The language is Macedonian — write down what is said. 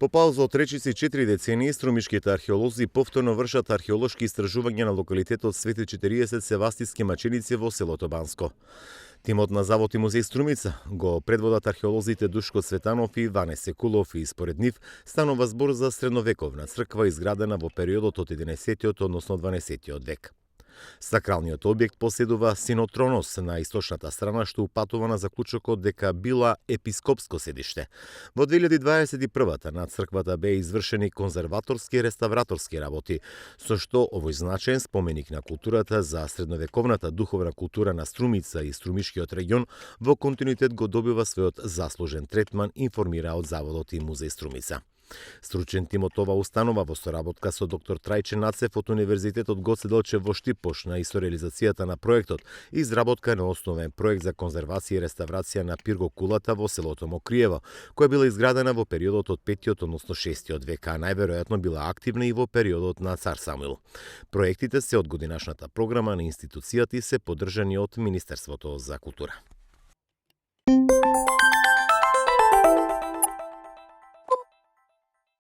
По пауза од речиси 4 децении, струмишките археолози повторно вршат археолошки истражувања на локалитетот Свети 40 Севастиски маченици во селото Банско. Тимот на Завод и музеј Струмица го предводат археолозите Душко Цветанов и Ване Секулов и според нив станува збор за средновековна црква изградена во периодот од 11-тиот, односно 12-тиот век. Сакралниот објект поседува синотронос на источната страна што упатува на заклучокот дека била епископско седиште. Во 2021 над црквата беа извршени конзерваторски и реставраторски работи, со што овој значаен споменик на културата за средновековната духовна култура на Струмица и Струмишкиот регион во континуитет го добива својот заслужен третман, информира од Заводот и музеј Струмица. Стручен тим од ова установа во соработка со доктор Трајче Нацев од Универзитетот Гоце Делчев во Штип почна историјализацијата на проектот и изработка на основен проект за конзервација и реставрација на пиргокулата во селото Мокриево, која била изградена во периодот од 5-тиот, односно 6-тиот век, а најверојатно била активна и во периодот на цар Самуил. Проектите се од годинашната програма на институцијата и се поддржани од Министерството за култура.